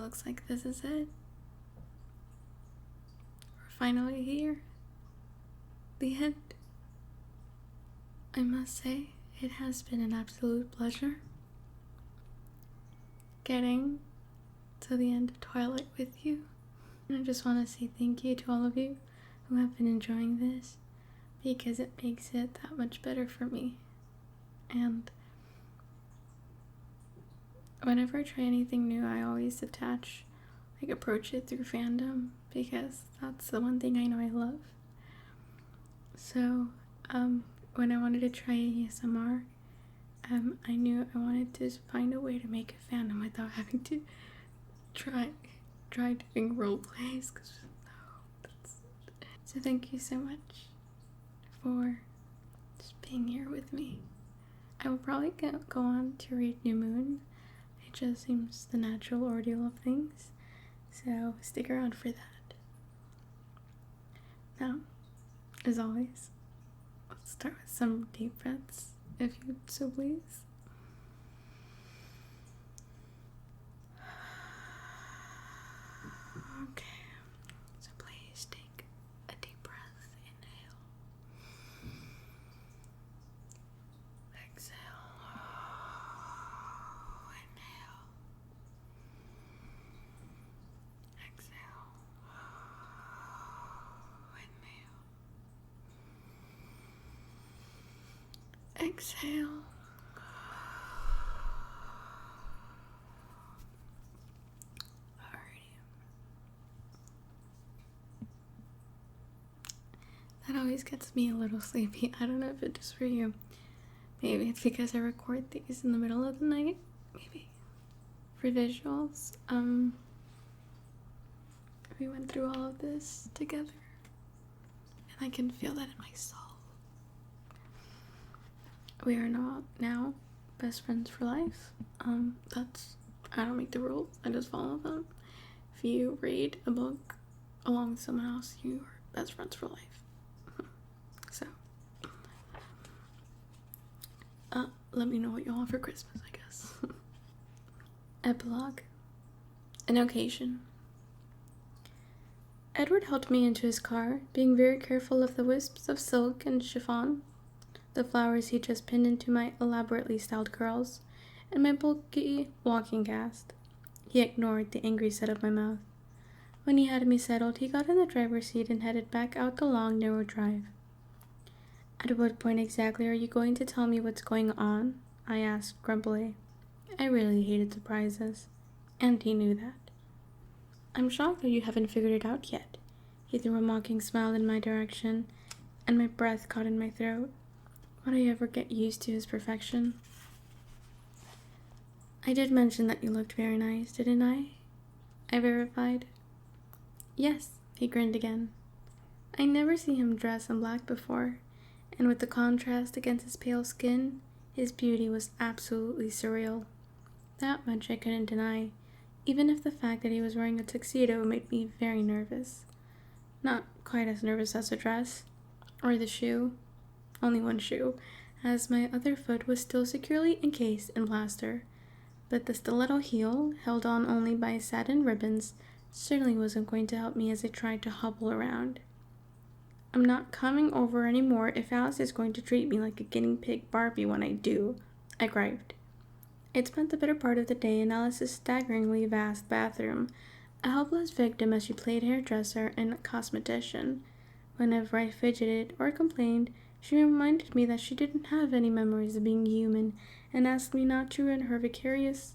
looks like this is it. We're finally here. The end. I must say, it has been an absolute pleasure getting to the end of Twilight with you. And I just want to say thank you to all of you who have been enjoying this, because it makes it that much better for me. And whenever I try anything new, I always approach it through fandom, because that's the one thing I know I love. So, when I wanted to try ASMR, I knew I wanted to find a way to make a fandom without having to try doing role plays. So thank you so much for just being here with me. I will probably go on to read New Moon. It just seems the natural ordeal of things, so stick around for that. Now, as always, let's start with some deep breaths, if you would so please. Okay, so please take a deep breath. Inhale. Exhale. Inhale. Exhale. Inhale. Exhale. That always gets me a little sleepy. I don't know if it is for you. Maybe it's because I record these in the middle of the night. Maybe. For visuals, we went through all of this together. And I can feel that in my soul. We are not now best friends for life. I don't make the rules. I just follow them. If you read a book along with someone else, you are best friends for life. So, let me know what you want for Christmas, I guess. Epilogue. An occasion. Edward helped me into his car, being very careful of the wisps of silk and chiffon, the flowers he just pinned into my elaborately styled curls, and my bulky walking cast. He ignored the angry set of my mouth. When he had me settled, he got in the driver's seat and headed back out the long, narrow drive. At what point exactly are you going to tell me what's going on? I asked grumpily. I really hated surprises, and he knew that. I'm shocked that you haven't figured it out yet. He threw a mocking smile in my direction, and my breath caught in my throat. Would I ever get used to his perfection? I did mention that you looked very nice, didn't I? I verified. Yes, he grinned again. I never see him dress in black before, and with the contrast against his pale skin, his beauty was absolutely surreal. That much I couldn't deny, even if the fact that he was wearing a tuxedo made me very nervous. Not quite as nervous as the dress, or the shoe, only one shoe, as my other foot was still securely encased in plaster, but the stiletto heel, held on only by satin ribbons, certainly wasn't going to help me as I tried to hobble around. I'm not coming over anymore if Alice is going to treat me like a guinea pig Barbie when I do, I griped. I'd spent the better part of the day in Alice's staggeringly vast bathroom, a helpless victim as she played hairdresser and cosmetician. Whenever I fidgeted or complained, she reminded me that she didn't have any memories of being human and asked me not to ruin her vicarious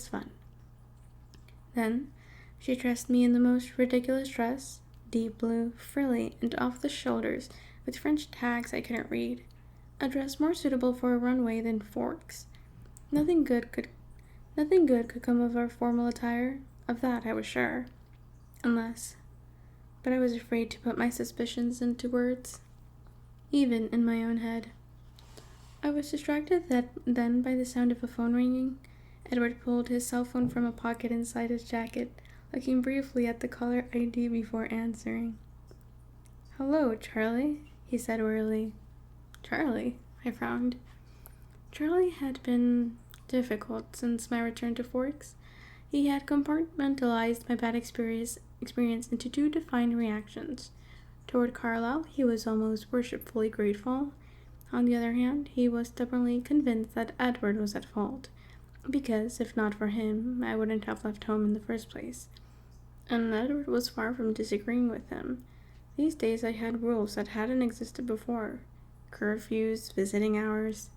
fun. Then, she dressed me in the most ridiculous dress, deep blue, frilly, and off the shoulders, with French tags I couldn't read. A dress more suitable for a runway than Forks. Nothing good could come of our formal attire, of that I was sure. But I was afraid to put my suspicions into words, even in my own head. I was distracted then by the sound of a phone ringing. Edward pulled his cell phone from a pocket inside his jacket, looking briefly at the caller ID before answering. "Hello, Charlie," he said wearily. "Charlie?" I frowned. Charlie had been difficult since my return to Forks. He had compartmentalized my bad experience into two defined reactions. Toward Carlisle, he was almost worshipfully grateful. On the other hand, he was stubbornly convinced that Edward was at fault, because, if not for him, I wouldn't have left home in the first place. And Edward was far from disagreeing with him. These days I had rules that hadn't existed before. Curfews, visiting hours.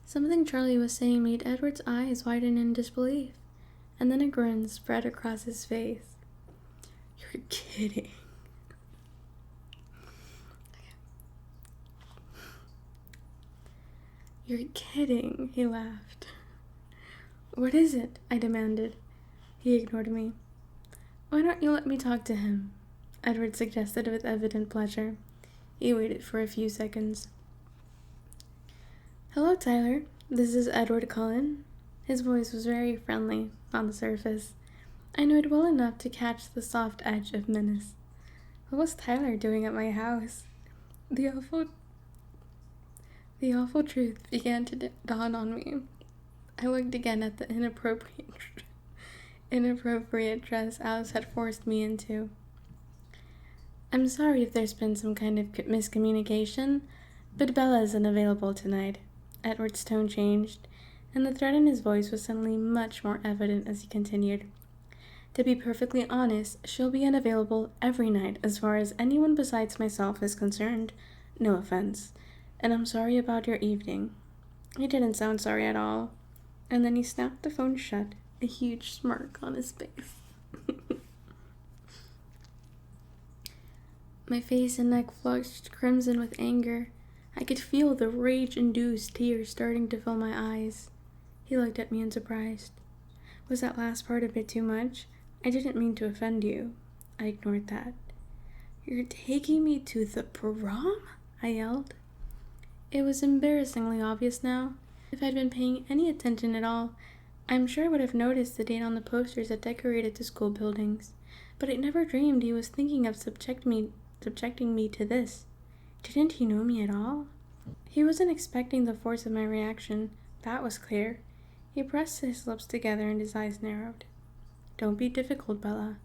Something Charlie was saying made Edward's eyes widen in disbelief, and then a grin spread across his face. You're kidding. You're kidding, he laughed. What is it? I demanded. He ignored me. Why don't you let me talk to him? Edward suggested with evident pleasure. He waited for a few seconds. Hello, Tyler. This is Edward Cullen. His voice was very friendly on the surface. I knew it well enough to catch the soft edge of menace. What was Tyler doing at my house? The awful truth began to dawn on me. I looked again at the inappropriate dress Alice had forced me into. I'm sorry if there's been some kind of miscommunication, but Bella isn't available tonight. Edward's tone changed, and the threat in his voice was suddenly much more evident as he continued. To be perfectly honest, she'll be unavailable every night as far as anyone besides myself is concerned. No offense. And I'm sorry about your evening. He didn't sound sorry at all, and then he snapped the phone shut, a huge smirk on his face. My face and neck flushed crimson with anger. I could feel the rage-induced tears starting to fill my eyes. He looked at me in surprise. Was that last part a bit too much? I didn't mean to offend you. I ignored that. You're taking me to the prom? I yelled. It was embarrassingly obvious now. If I'd been paying any attention at all, I'm sure I would have noticed the date on the posters that decorated the school buildings. But I never dreamed he was thinking of subjecting me to this. Didn't he know me at all? He wasn't expecting the force of my reaction, that was clear. He pressed his lips together and his eyes narrowed. Don't be difficult, Bella.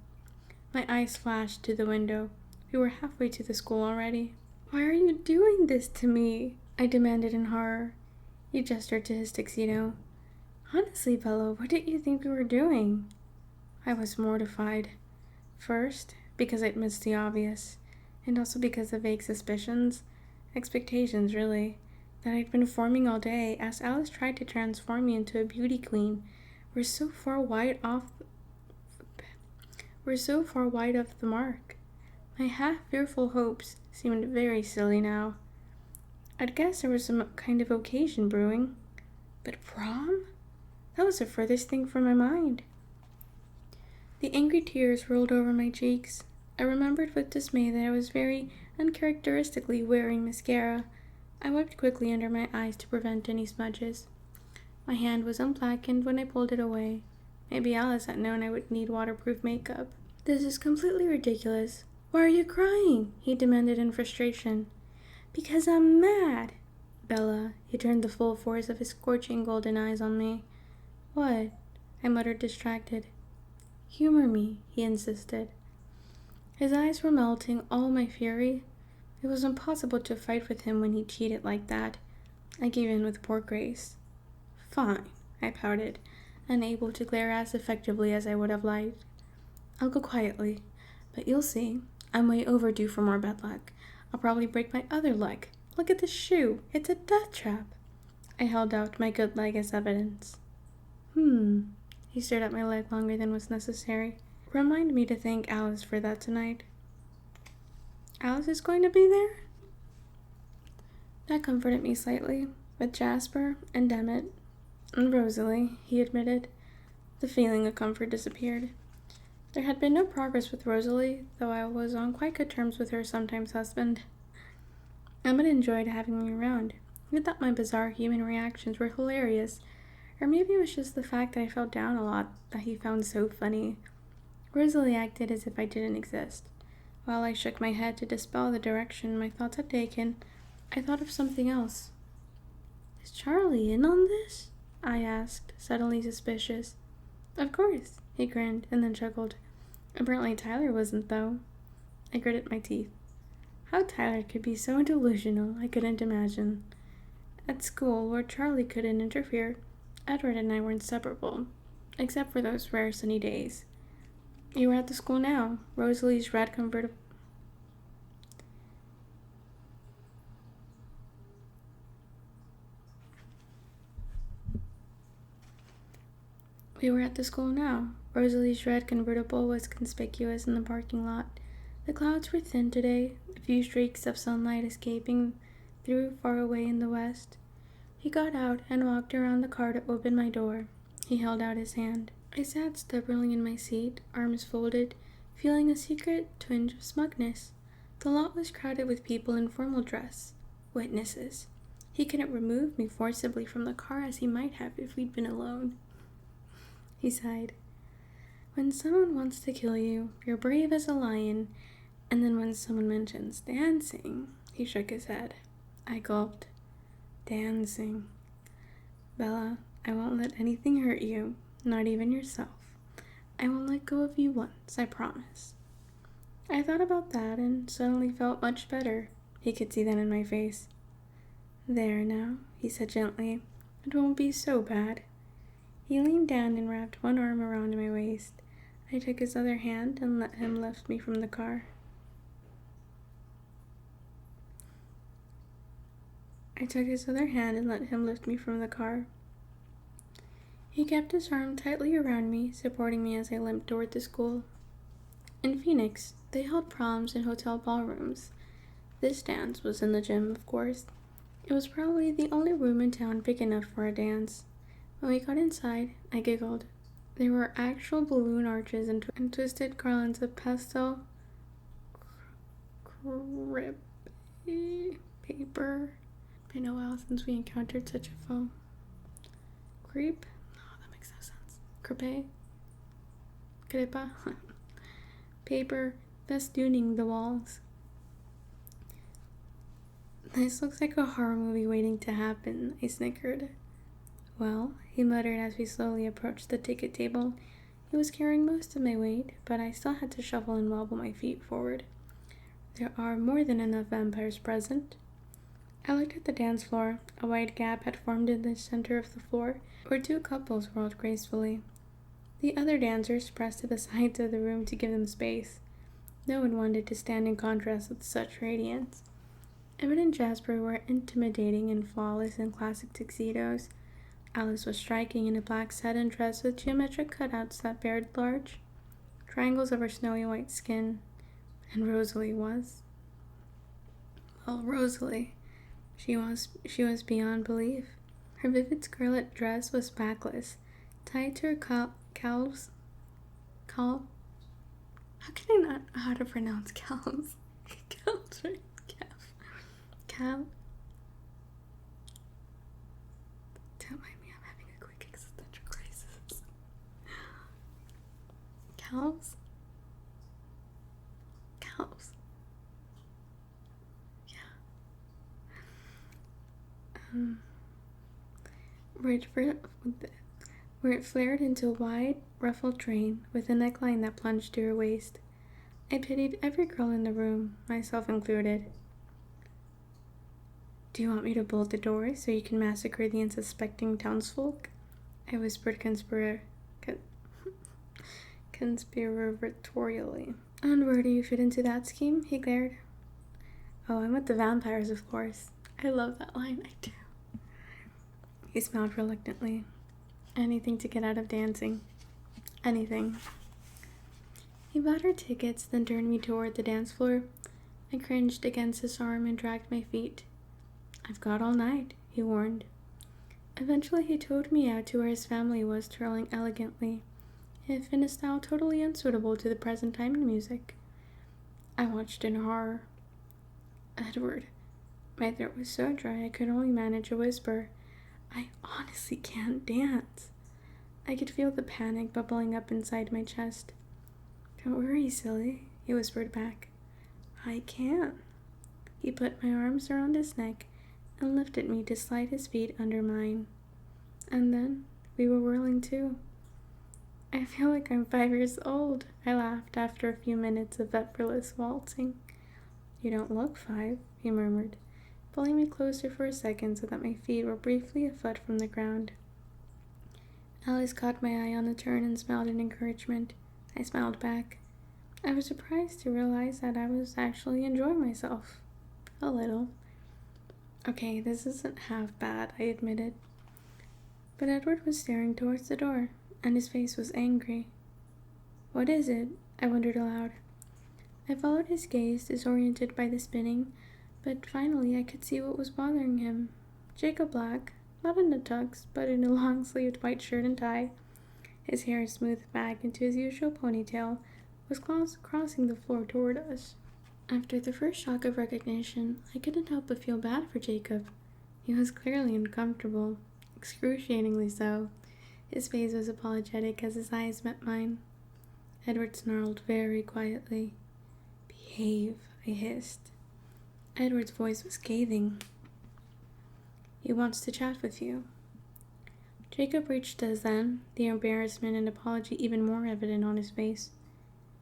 My eyes flashed to the window. We were halfway to the school already. Why are you doing this to me? I demanded in horror. He gestured to his tuxedo. Honestly, Bella, what did you think we were doing? I was mortified. First, because I'd missed the obvious, and also because of vague suspicions, expectations really, that I'd been forming all day as Alice tried to transform me into a beauty queen were so far wide of the mark. My half-fearful hopes seemed very silly now. I'd guess there was some kind of occasion brewing. But prom? That was the furthest thing from my mind. The angry tears rolled over my cheeks. I remembered with dismay that I was very uncharacteristically wearing mascara. I wiped quickly under my eyes to prevent any smudges. My hand was unblackened when I pulled it away. Maybe Alice had known I would need waterproof makeup. This is completely ridiculous. Why are you crying? He demanded in frustration. Because I'm mad. Bella, he turned the full force of his scorching golden eyes on me. What? I muttered, distracted. Humor me, he insisted. His eyes were melting all my fury. It was impossible to fight with him when he cheated like that. I gave in with poor grace. Fine, I pouted, unable to glare as effectively as I would have liked. I'll go quietly, but you'll see. I'm way overdue for more bad luck. I'll probably break my other leg. Look at this shoe. It's a death trap. I held out my good leg as evidence. He stared at my leg longer than was necessary. Remind me to thank Alice for that tonight. Alice is going to be there? That comforted me slightly. With Jasper and Demet and Rosalie, he admitted. The feeling of comfort disappeared. There had been no progress with Rosalie, though I was on quite good terms with her sometimes husband. Emmett enjoyed having me around. He thought my bizarre human reactions were hilarious, or maybe it was just the fact that I felt down a lot that he found so funny. Rosalie acted as if I didn't exist. While I shook my head to dispel the direction my thoughts had taken, I thought of something else. Is Charlie in on this? I asked, suddenly suspicious. Of course, he grinned and then chuckled. Apparently Tyler wasn't, though. I gritted my teeth. How Tyler could be so delusional, I couldn't imagine. At school, where Charlie couldn't interfere, Edward and I were inseparable, except for those rare sunny days. You were at the school now, Rosalie's red convertible. We were at the school now. Rosalie's red convertible was conspicuous in the parking lot. The clouds were thin today, a few streaks of sunlight escaping through far away in the west. He got out and walked around the car to open my door. He held out his hand. I sat stubbornly in my seat, arms folded, feeling a secret twinge of smugness. The lot was crowded with people in formal dress. Witnesses. He couldn't remove me forcibly from the car as he might have if we'd been alone. He sighed. When someone wants to kill you, you're brave as a lion, and then when someone mentions dancing, he shook his head. I gulped. Dancing. Bella, I won't let anything hurt you, not even yourself. I won't let go of you once, I promise. I thought about that and suddenly felt much better. He could see that in my face. There now, he said gently. It won't be so bad. He leaned down and wrapped one arm around my waist. I took his other hand and let him lift me from the car. He kept his arm tightly around me, supporting me as I limped toward the school. In Phoenix, they held proms in hotel ballrooms. This dance was in the gym, of course. It was probably the only room in town big enough for a dance. When we got inside, I giggled. There were actual balloon arches and twisted garlands of pastel crepe paper. Been a while since we encountered such a foe. Crepe? No, that makes no sense. Crepa? Paper festooning the walls. This looks like a horror movie waiting to happen, I snickered. Well, he muttered as we slowly approached the ticket table. He was carrying most of my weight, but I still had to shuffle and wobble my feet forward. There are more than enough vampires present. I looked at the dance floor. A wide gap had formed in the center of the floor, where two couples whirled gracefully. The other dancers pressed to the sides of the room to give them space. No one wanted to stand in contrast with such radiance. Emmett and Jasper were intimidating and flawless in classic tuxedos. Alice was striking in a black satin dress with geometric cutouts that bared large triangles of her snowy white skin. And Rosalie was... Well, Rosalie. She was beyond belief. Her vivid scarlet dress was backless, tied to her calves. How can I not know how to pronounce calves? Calves, right? Don't mind me, I'm having a quick existential crisis. Calves? Yeah. Where it flared into a wide, ruffled train with a neckline that plunged to her waist. I pitied every girl in the room, myself included. Do you want me to bolt the doors so you can massacre the unsuspecting townsfolk? I whispered conspiratorially. And where do you fit into that scheme? He glared. Oh, I'm with the vampires, of course. I love that line, I do. He smiled reluctantly. Anything to get out of dancing. Anything. He bought her tickets, then turned me toward the dance floor. I cringed against his arm and dragged my feet. I've got all night, he warned. Eventually he towed me out to where his family was twirling elegantly, if in a style totally unsuitable to the present time in music. I watched in horror. Edward. My throat was so dry I could only manage a whisper. I honestly can't dance. I could feel the panic bubbling up inside my chest. Don't worry, silly, he whispered back. I can. He put my arms around his neck and lifted me to slide his feet under mine. And then we were whirling too. I feel like I'm 5 years old, I laughed after a few minutes of effortless waltzing. You don't look 5, he murmured, pulling me closer for a second so that my feet were briefly a foot from the ground. Alice caught my eye on the turn and smiled in encouragement. I smiled back. I was surprised to realize that I was actually enjoying myself. A little. Okay, this isn't half bad, I admitted. But Edward was staring towards the door, and his face was angry. What is it? I wondered aloud. I followed his gaze, disoriented by the spinning, but finally I could see what was bothering him. Jacob Black, not in a tux, but in a long-sleeved white shirt and tie, his hair smoothed back into his usual ponytail, was crossing the floor toward us. After the first shock of recognition, I couldn't help but feel bad for Jacob. He was clearly uncomfortable, excruciatingly so. His face was apologetic as his eyes met mine. Edward snarled very quietly. Behave, I hissed. Edward's voice was scathing. He wants to chat with you. Jacob reached us then, the embarrassment and apology even more evident on his face.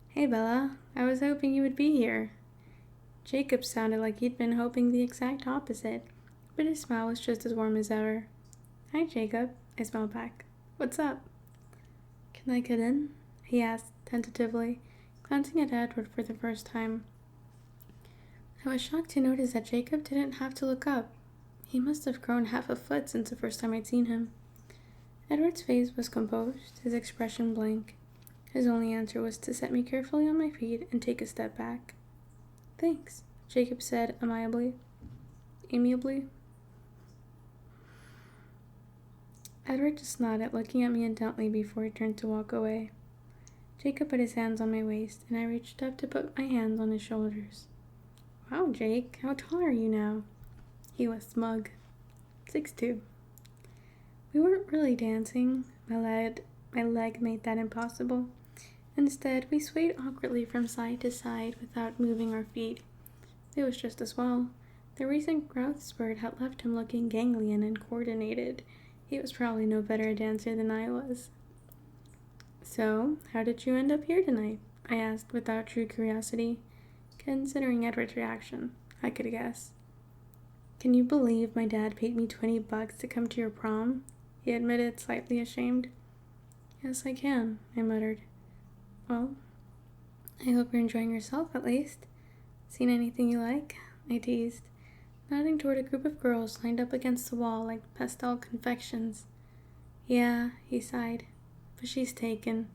Hey, Bella, I was hoping you would be here. Jacob sounded like he'd been hoping the exact opposite, but his smile was just as warm as ever. Hi, Jacob, I smiled back. What's up? Can I get in? He asked tentatively, glancing at Edward for the first time. I was shocked to notice that Jacob didn't have to look up. He must have grown half a foot since the first time I'd seen him. Edward's face was composed, his expression blank. His only answer was to set me carefully on my feet and take a step back. Thanks, Jacob said amiably. Amiably. Edward just nodded, looking at me intently before he turned to walk away. Jacob put his hands on my waist, and I reached up to put my hands on his shoulders. Wow, Jake, how tall are you now? He was smug. 6'2". We weren't really dancing. My leg made that impossible. Instead, we swayed awkwardly from side to side without moving our feet. It was just as well. The recent growth spurt had left him looking ganglion and coordinated. He was probably no better a dancer than I was. So, how did you end up here tonight? I asked without true curiosity. Considering Edward's reaction, I could guess. Can you believe my dad paid me $20 to come to your prom? He admitted, slightly ashamed. Yes, I can, I muttered. Well, I hope you're enjoying yourself at least. Seen anything you like? I teased, nodding toward a group of girls lined up against the wall like pastel confections. Yeah, he sighed, but she's taken.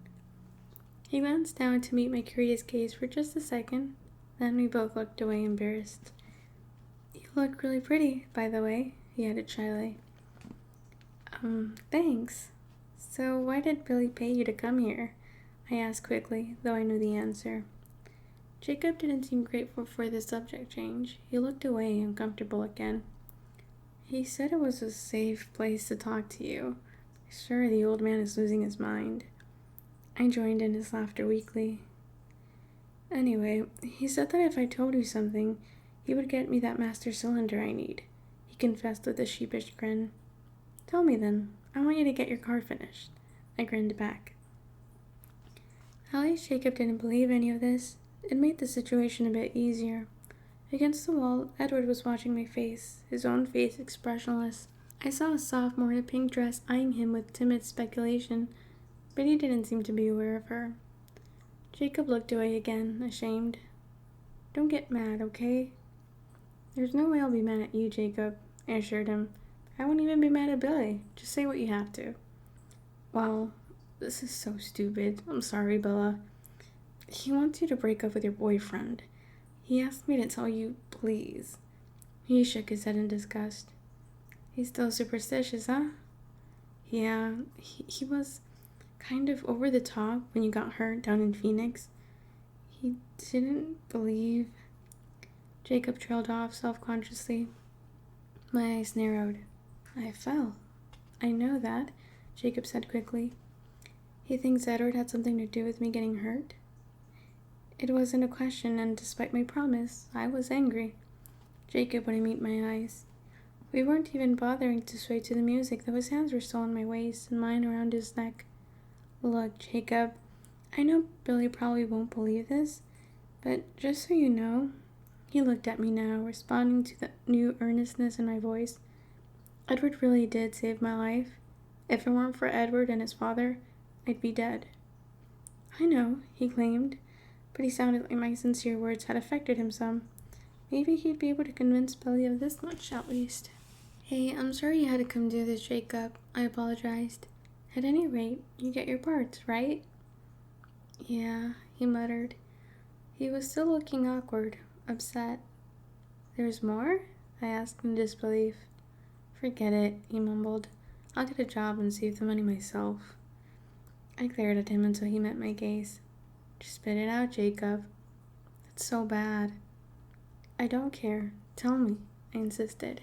He glanced down to meet my curious gaze for just a second, then we both looked away embarrassed. You look really pretty, by the way, he added shyly. Thanks. So why did Billy pay you to come here? I asked quickly, though I knew the answer. Jacob didn't seem grateful for the subject change. He looked away, uncomfortable again. He said it was a safe place to talk to you. Sure, the old man is losing his mind. I joined in his laughter weakly. Anyway, he said that if I told you something, he would get me that master cylinder I need, he confessed with a sheepish grin. Tell me then. I want you to get your car finished. I grinned back. At least Jacob didn't believe any of this. It made the situation a bit easier. Against the wall, Edward was watching my face, his own face expressionless. I saw a sophomore in a pink dress eyeing him with timid speculation, but he didn't seem to be aware of her. Jacob looked away again, ashamed. Don't get mad, okay? There's no way I'll be mad at you, Jacob, I assured him. I won't even be mad at Billy. Just say what you have to. Well, this is so stupid. I'm sorry, Bella. He wants you to break up with your boyfriend. He asked me to tell you, please. He shook his head in disgust. He's still superstitious, huh? Yeah, he was kind of over the top when you got hurt down in Phoenix. He didn't believe. Jacob trailed off self-consciously. My eyes narrowed. I fell. I know that, Jacob said quickly. He thinks Edward had something to do with me getting hurt? It wasn't a question, and despite my promise, I was angry. Jacob wouldn't meet my eyes. We weren't even bothering to sway to the music, though his hands were still on my waist and mine around his neck. Look, Jacob, I know Billy probably won't believe this, but just so you know, he looked at me now, responding to the new earnestness in my voice. Edward really did save my life. If it weren't for Edward and his father, I'd be dead. I know, he claimed, but he sounded like my sincere words had affected him some. Maybe he'd be able to convince Billy of this much, at least. Hey, I'm sorry you had to come do this, Jacob. I apologized. At any rate, you get your parts, right? Yeah, he muttered. He was still looking awkward, upset. There's more? I asked in disbelief. Forget it, he mumbled. I'll get a job and save the money myself. I glared at him until he met my gaze. Just spit it out, Jacob. That's so bad. I don't care. Tell me, I insisted.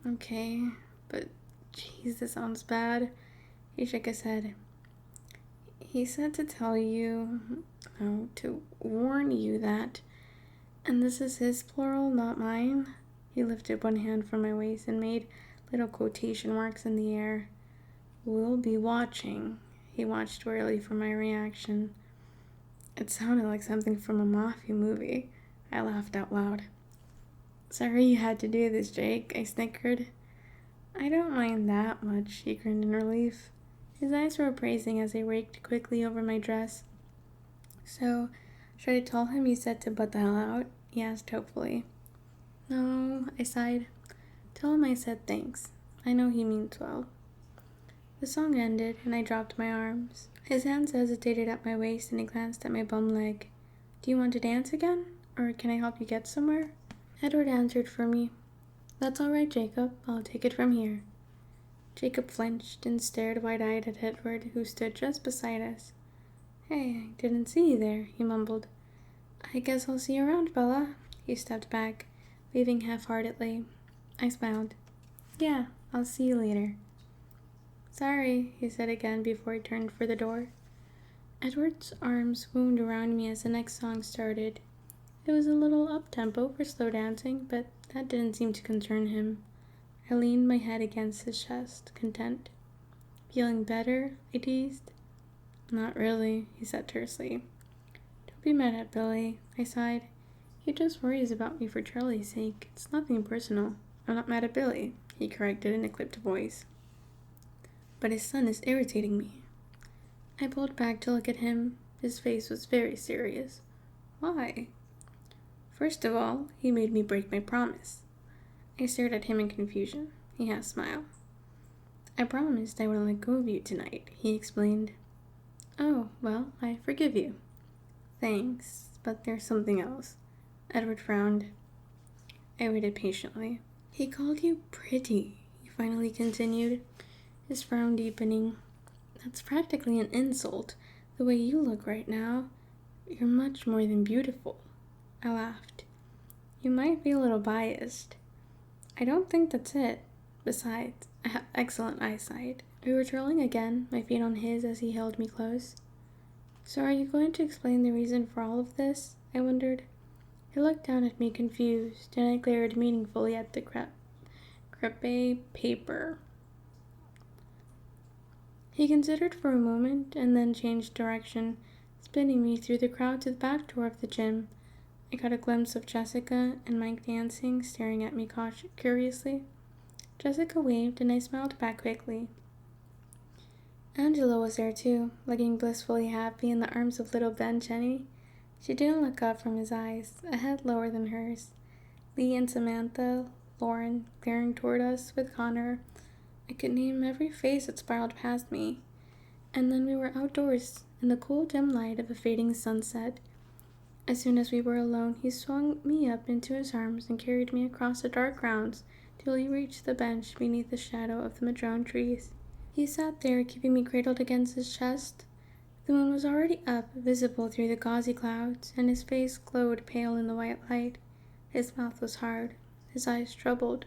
Okay, but geez, this sounds bad. He shook his head. He said to tell you, no, to warn you that, and this is his plural, not mine. He lifted one hand from my waist and made little quotation marks in the air. We'll be watching. He watched warily for my reaction. It sounded like something from a mafia movie. I laughed out loud. Sorry you had to do this, Jake, I snickered. I don't mind that much, he grinned in relief. His eyes were appraising as I raked quickly over my dress. So, should I tell him you said to butt the hell out? He asked hopefully. No, I sighed. Tell him I said thanks. I know he means well. The song ended, and I dropped my arms. His hands hesitated at my waist, and he glanced at my bum leg. Do you want to dance again? Or can I help you get somewhere? Edward answered for me. That's all right, Jacob. I'll take it from here. Jacob flinched and stared wide-eyed at Edward, who stood just beside us. Hey, I didn't see you there, he mumbled. I guess I'll see you around, Bella. He stepped back, waving half-heartedly. I smiled. Yeah, I'll see you later. Sorry, he said again before he turned for the door. Edward's arms wound around me as the next song started. It was a little up-tempo for slow dancing, but that didn't seem to concern him. I leaned my head against his chest, content. Feeling better? I teased. Not really, he said tersely. Don't be mad at Billy, I sighed. He just worries about me for Charlie's sake. It's nothing personal. I'm not mad at Billy, he corrected in a clipped voice. But his son is irritating me. I pulled back to look at him. His face was very serious. Why? First of all, he made me break my promise. I stared at him in confusion. He half smiled. I promised I wouldn't let go of you tonight, he explained. Oh, well, I forgive you. Thanks, but there's something else. Edward frowned. I waited patiently. He called you pretty, he finally continued, his frown deepening. That's practically an insult. The way you look right now, you're much more than beautiful. I laughed. You might be a little biased. I don't think that's it. Besides, I have excellent eyesight. We were twirling again, my feet on his as he held me close. So are you going to explain the reason for all of this? I wondered. He looked down at me confused, and I glared meaningfully at the crepe paper. He considered for a moment, and then changed direction, spinning me through the crowd to the back door of the gym. I got a glimpse of Jessica and Mike dancing, staring at me curiously. Jessica waved, and I smiled back quickly. Angela was there too, looking blissfully happy in the arms of little Ben Jenny. She didn't look up from his eyes, a head lower than hers. Lee and Samantha, Lauren, glaring toward us with Connor. I could name every face that spiraled past me. And then we were outdoors, in the cool dim light of a fading sunset. As soon as we were alone, he swung me up into his arms and carried me across the dark grounds till he reached the bench beneath the shadow of the madrone trees. He sat there, keeping me cradled against his chest. The moon was already up, visible through the gauzy clouds, and his face glowed pale in the white light. His mouth was hard, his eyes troubled.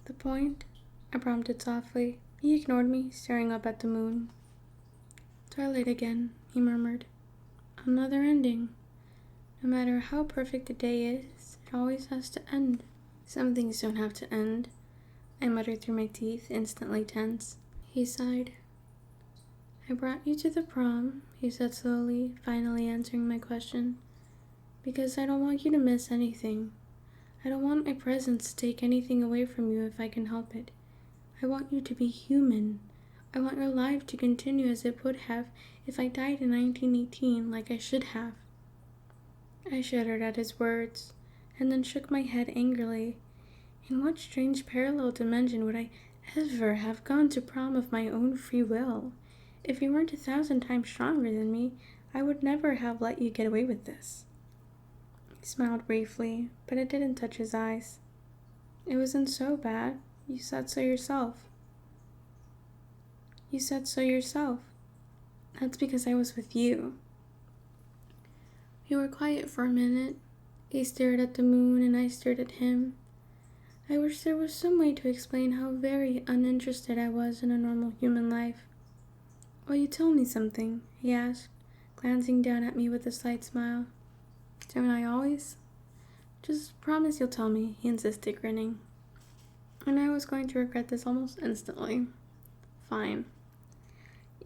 The point? I prompted softly. He ignored me, staring up at the moon. Twilight again, he murmured. Another ending. No matter how perfect a day is, it always has to end. Some things don't have to end, I muttered through my teeth, instantly tense. He sighed. I brought you to the prom, he said slowly, finally answering my question, because I don't want you to miss anything. I don't want my presence to take anything away from you if I can help it. I want you to be human. I want your life to continue as it would have if I died in 1918 like I should have. I shuddered at his words, and then shook my head angrily. In what strange parallel dimension would I ever have gone to prom of my own free will? If you weren't 1,000 times stronger than me, I would never have let you get away with this. He smiled briefly, but it didn't touch his eyes. It wasn't so bad. You said so yourself. You said so yourself. That's because I was with you. We were quiet for a minute. He stared at the moon and I stared at him. I wish there was some way to explain how very uninterested I was in a normal human life. Will you tell me something? He asked, glancing down at me with a slight smile. Don't I always? Just promise you'll tell me, he insisted, grinning. And I was going to regret this almost instantly. Fine.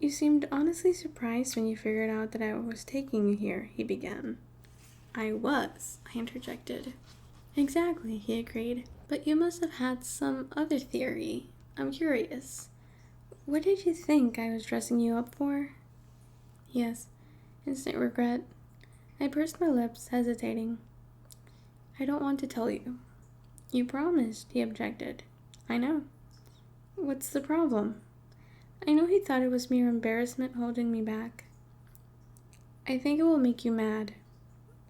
You seemed honestly surprised when you figured out that I was taking you here, he began. I was, I interjected. Exactly, he agreed. But you must have had some other theory. I'm curious. What did you think I was dressing you up for? Yes, instant regret. I pursed my lips, hesitating. I don't want to tell you. You promised, he objected. I know. What's the problem? I know he thought it was mere embarrassment holding me back. I think it will make you mad.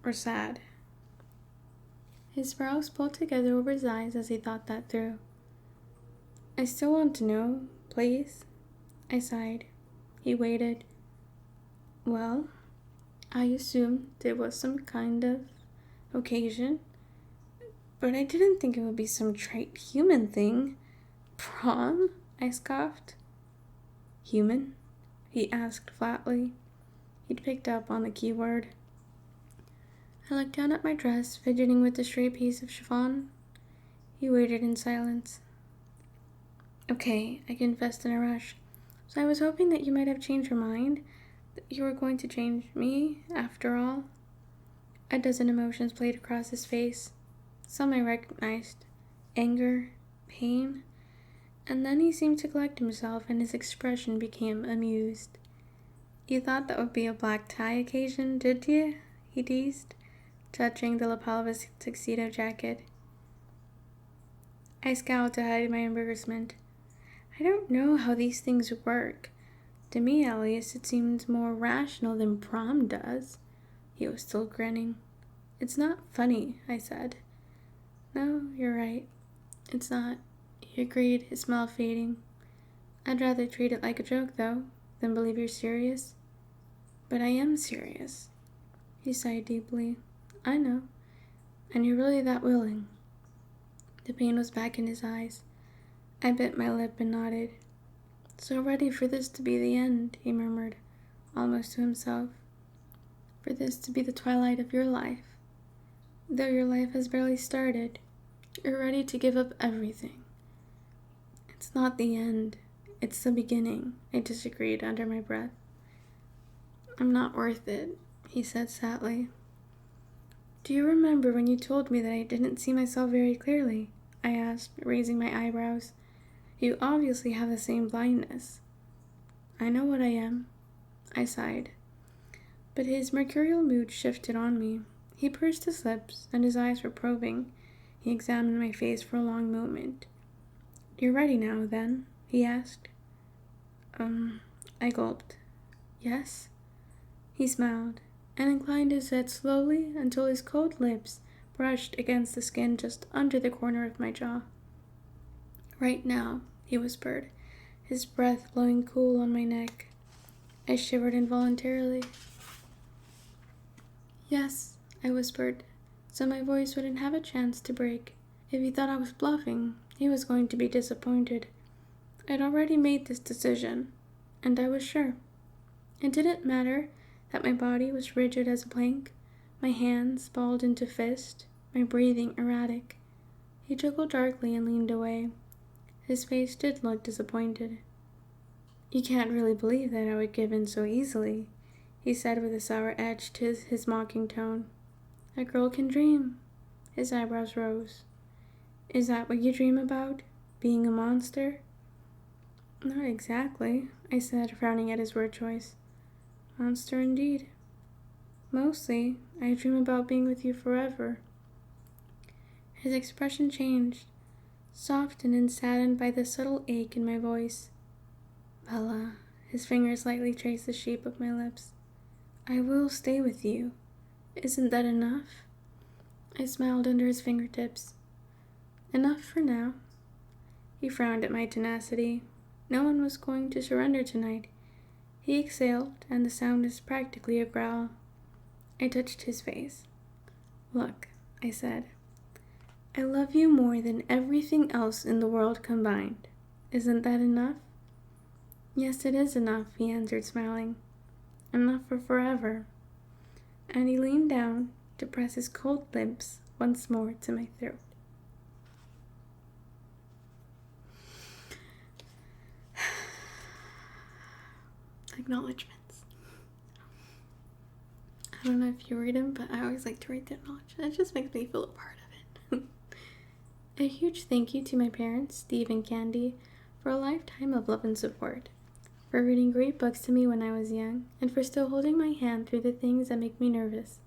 Or sad. His brows pulled together over his eyes as he thought that through. I still want to know, please. I sighed. He waited. Well, I assumed there was some kind of occasion, but I didn't think it would be some trite human thing. Prom? I scoffed. Human? He asked flatly. He'd picked up on the key word. I looked down at my dress, fidgeting with the stray piece of chiffon. He waited in silence. Okay, I confessed in a rush. So I was hoping that you might have changed your mind, that you were going to change me, after all. A dozen emotions played across his face. Some I recognized. Anger, pain, and then he seemed to collect himself and his expression became amused. You thought that would be a black tie occasion, did you? He teased, touching the lapel of his tuxedo jacket. I scowled to hide my embarrassment. I don't know how these things work. To me, at least, it seemed more rational than prom does. He was still grinning. It's not funny, I said. No, you're right. It's not. He agreed, his smile fading. I'd rather treat it like a joke, though, than believe you're serious. But I am serious. He sighed deeply. I know. And you're really that willing. The pain was back in his eyes. I bit my lip and nodded. So ready for this to be the end, he murmured, almost to himself. For this to be the twilight of your life. Though your life has barely started, you're ready to give up everything. It's not the end. It's the beginning, I disagreed under my breath. I'm not worth it, he said sadly. Do you remember when you told me that I didn't see myself very clearly? I asked, raising my eyebrows. You obviously have the same blindness. I know what I am, I sighed. But his mercurial mood shifted on me. He pursed his lips, and his eyes were probing. He examined my face for a long moment. You're ready now, then? He asked. I gulped. Yes? He smiled, and inclined his head slowly until his cold lips brushed against the skin just under the corner of my jaw. Right now, he whispered, his breath blowing cool on my neck. I shivered involuntarily. Yes, I whispered, so my voice wouldn't have a chance to break. If he thought I was bluffing, he was going to be disappointed. I'd already made this decision, and I was sure. It didn't matter that my body was rigid as a plank, my hands balled into fist, my breathing erratic. He chuckled darkly and leaned away. His face did look disappointed. You can't really believe that I would give in so easily, he said with a sour edge to his mocking tone. A girl can dream. His eyebrows rose. Is that what you dream about? Being a monster? Not exactly, I said, frowning at his word choice. Monster indeed. Mostly, I dream about being with you forever. His expression changed, softened and saddened by the subtle ache in my voice. Bella, his fingers lightly traced the shape of my lips. I will stay with you. Isn't that enough? I smiled under his fingertips. Enough for now. He frowned at my tenacity. No one was going to surrender tonight. He exhaled, and the sound was practically a growl. I touched his face. Look, I said. I love you more than everything else in the world combined. Isn't that enough? Yes, it is enough, he answered, smiling. Enough for forever. And he leaned down to press his cold lips once more to my throat. Acknowledgements. I don't know if you read them, but I always like to read the acknowledgements. It just makes me feel a part of it. A huge thank you to my parents, Steve and Candy, for a lifetime of love and support, for reading great books to me when I was young, and for still holding my hand through the things that make me nervous.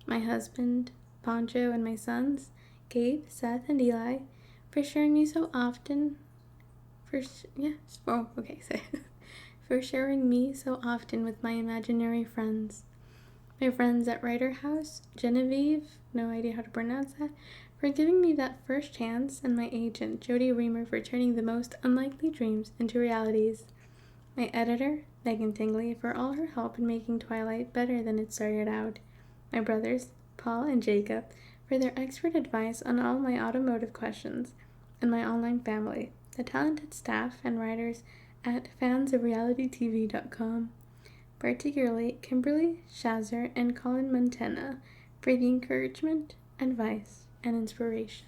My husband, Poncho, and my sons, Gabe, Seth, and Eli, for sharing me so often. For sharing me so often with my imaginary friends. My friends at Writer House, Genevieve, no idea how to pronounce that, for giving me that first chance, and my agent, Jody Reamer, for turning the most unlikely dreams into realities. My editor, Megan Tingley, for all her help in making Twilight better than it started out. My brothers, Paul and Jacob, for their expert advice on all my automotive questions. And my online family, the talented staff and writers at fansofrealitytv.com, particularly Kimberly, Shazzer, and Colin Montana, for the encouragement, advice, and inspiration.